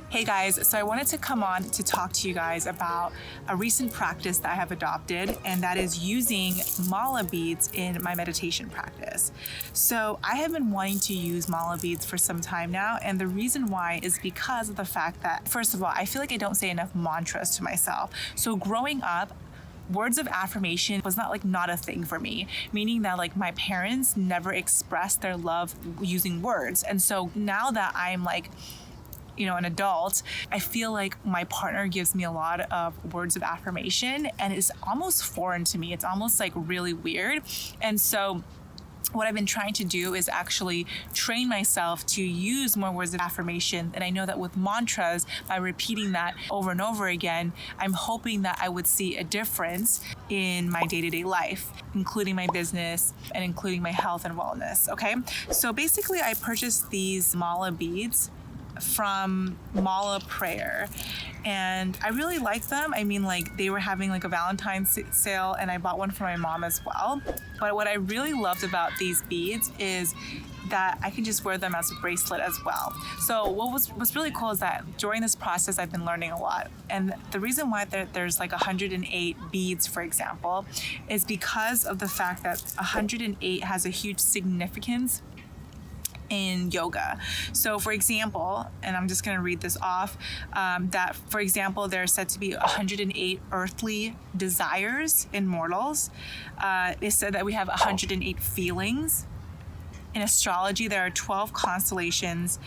Hey guys, so I wanted to come on to talk to you guys about a recent practice that I have adopted, and that is using mala beads in my meditation practice. So I have been wanting to use mala beads for some time now, and the reason why is because of the fact that, first of all, I feel like I don't say enough mantras to myself. So growing up, words of affirmation was not a thing for me, meaning that my parents never expressed their love using words. And so now that I'm an adult, I feel like my partner gives me a lot of words of affirmation, and it's almost foreign to me. It's almost really weird. And so what I've been trying to do is actually train myself to use more words of affirmation. And I know that with mantras, by repeating that over and over again, I'm hoping that I would see a difference in my day-to-day life, including my business and including my health and wellness. Okay. So basically I purchased these mala beads from Mala Prayer, and I really like them. I mean, they were having a Valentine's sale, and I bought one for my mom as well. But what I really loved about these beads is that I can just wear them as a bracelet as well. So what's really cool is that during this process I've been learning a lot, and the reason why there's 108 beads, for example, is because of the fact that 108 has a huge significance in yoga. So for example, and I'm just going to read this off, that for example, there are said to be 108 earthly desires in mortals. It said that we have 108 feelings. In astrology, there are 12 constellations,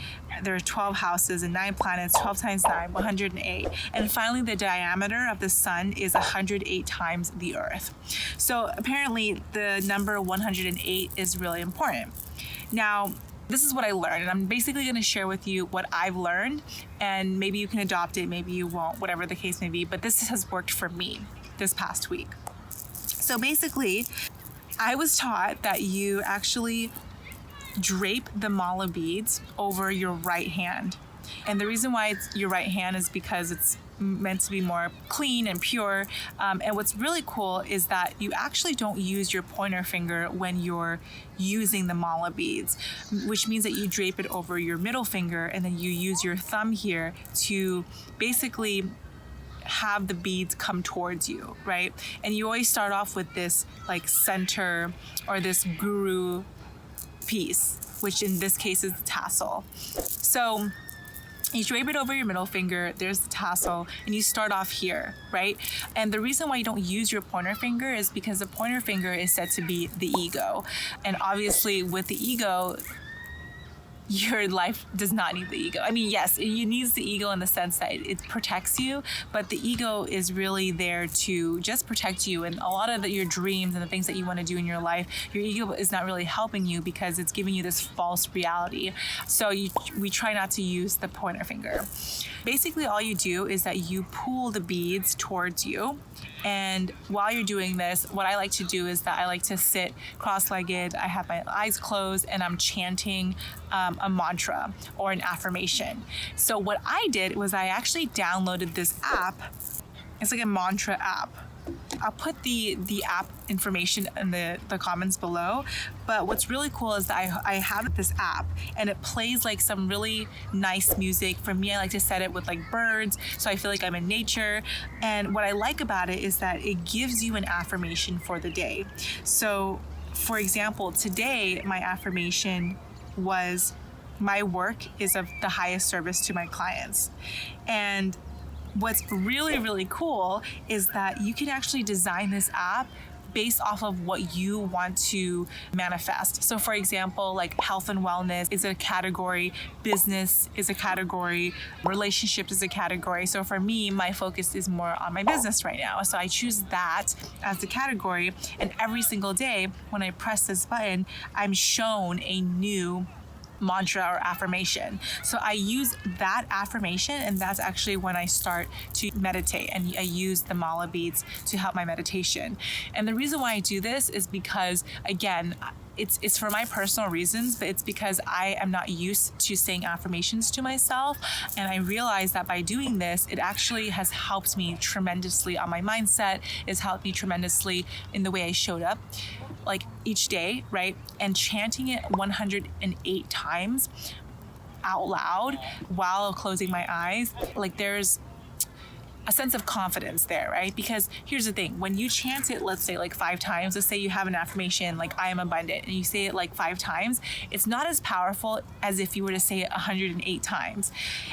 there are 12 houses and 9 planets, 12 times 9, 108. And finally, the diameter of the sun is 108 times the earth. So apparently the number 108 is really important. Now, this is what I learned, and I'm basically going to share with you what I've learned, and maybe you can adopt it, maybe you won't, whatever the case may be, but this has worked for me this past week. So basically, I was taught that you actually drape the mala beads over your right hand. And the reason why it's your right hand is because it's meant to be more clean and pure. And what's really cool is that you actually don't use your pointer finger when you're using the mala beads, which means that you drape it over your middle finger, and then you use your thumb here to basically have the beads come towards you, right? And you always start off with this center or this guru piece, which in this case is the tassel. So you drape it over your middle finger, there's the tassel, and you start off here, right? And the reason why you don't use your pointer finger is because the pointer finger is said to be the ego. And obviously with the ego, your life does not need the ego. I mean, yes, it needs the ego in the sense that it protects you, but the ego is really there to just protect you. And a lot of your dreams and the things that you want to do in your life, your ego is not really helping you because it's giving you this false reality. So we try not to use the pointer finger. Basically, all you do is that you pull the beads towards you. And while you're doing this, what I like to do is that I like to sit cross-legged. I have my eyes closed and I'm chanting a mantra or an affirmation. So what I did was I actually downloaded this app. It's like a mantra app. I'll put the app information in the comments below. But what's really cool is that I have this app, and it plays some really nice music. For me, I like to set it with birds, so I feel like I'm in nature. And what I like about it is that it gives you an affirmation for the day. So for example, today my affirmation was, my work is of the highest service to my clients. And what's really, really cool is that you can actually design this app based off of what you want to manifest. So for example, health and wellness is a category, business is a category, relationships is a category. So for me, my focus is more on my business right now. So I choose that as the category, and every single day when I press this button, I'm shown a new mantra or affirmation. So I use that affirmation, and that's actually when I start to meditate, and I use the mala beads to help my meditation. And the reason why I do this is because, again, it's for my personal reasons, but it's because I am not used to saying affirmations to myself. And I realized that by doing this, it actually has helped me tremendously on my mindset. It's helped me tremendously in the way I showed up each day, right? And chanting it 108 times out loud while closing my eyes, like there's a sense of confidence there, right? Because here's the thing, when you chant it, let's say like 5 times, let's say you have an affirmation like I am abundant, and you say it like 5 times, it's not as powerful as if you were to say it 108 times.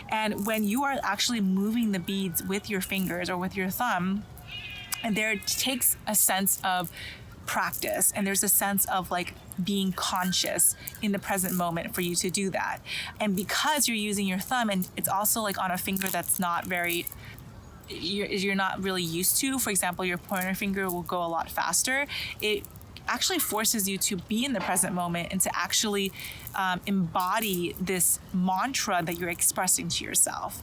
And when you are actually moving the beads with your fingers or with your thumb, and there takes a sense of practice, and there's a sense of like being conscious in the present moment for you to do that. And because you're using your thumb, and it's also like on a finger that's not very, you're not really used to, for example, your pointer finger will go a lot faster. It actually forces you to be in the present moment and to actually embody this mantra that you're expressing to yourself.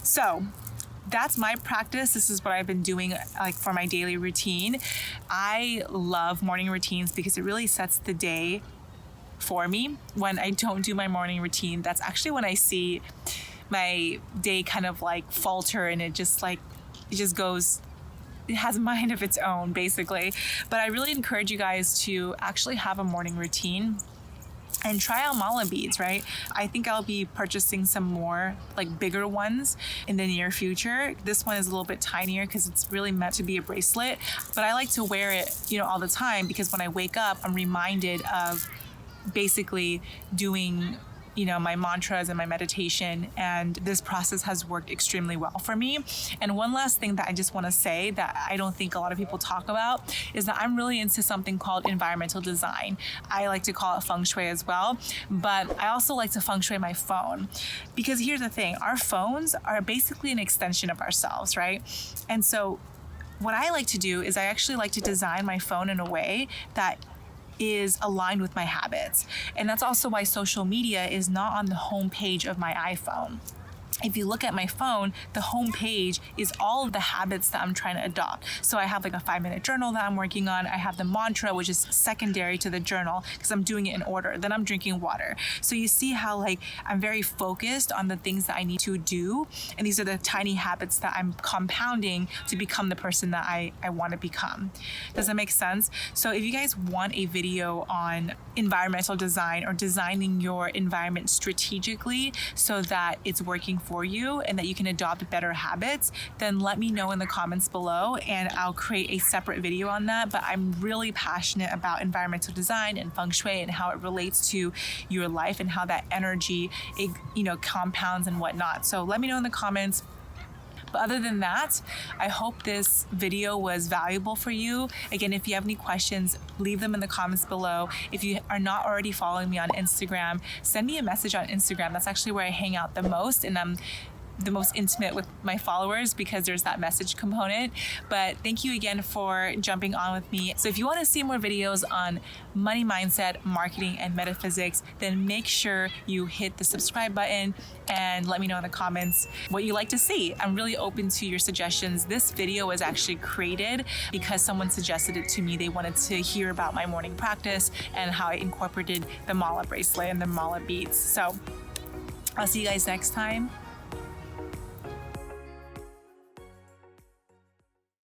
So that's my practice. This is what I've been doing like for my daily routine. I love morning routines because it really sets the day for me. When I don't do my morning routine, that's actually when I see my day kind of like falter, and it just goes, it has a mind of its own basically. But I really encourage you guys to actually have a morning routine and try out mala beads, right? I think I'll be purchasing some more like bigger ones in the near future. This one is a little bit tinier because it's really meant to be a bracelet, but I like to wear it, all the time, because when I wake up, I'm reminded of basically doing my mantras and my meditation, and this process has worked extremely well for me. And one last thing that I just want to say that I don't think a lot of people talk about is that I'm really into something called environmental design. I like to call it feng shui as well, but I also like to feng shui my phone, because here's the thing, our phones are basically an extension of ourselves, right? And so what I like to do is I actually like to design my phone in a way that is aligned with my habits. And that's also why social media is not on the home page of my iPhone. If you look at my phone, the home page is all of the habits that I'm trying to adopt. So I have like a 5-minute journal that I'm working on. I have the mantra, which is secondary to the journal because I'm doing it in order. Then I'm drinking water. So you see how like I'm very focused on the things that I need to do. And these are the tiny habits that I'm compounding to become the person that I want to become. Does that make sense? So if you guys want a video on environmental design or designing your environment strategically so that it's working for you and that you can adopt better habits, then let me know in the comments below and I'll create a separate video on that. But I'm really passionate about environmental design and feng shui and how it relates to your life and how that energy, compounds and whatnot. So let me know in the comments. But other than that, I hope this video was valuable for you. Again, if you have any questions, leave them in the comments below. If you are not already following me on Instagram, send me a message on Instagram. That's actually where I hang out the most, and I'm the most intimate with my followers because there's that message component. But thank you again for jumping on with me. So if you want to see more videos on money mindset, marketing, and metaphysics, then make sure you hit the subscribe button and let me know in the comments what you like to see. I'm really open to your suggestions. This video was actually created because someone suggested it to me. They wanted to hear about my morning practice and how I incorporated the mala bracelet and the mala beads. So I'll see you guys next time.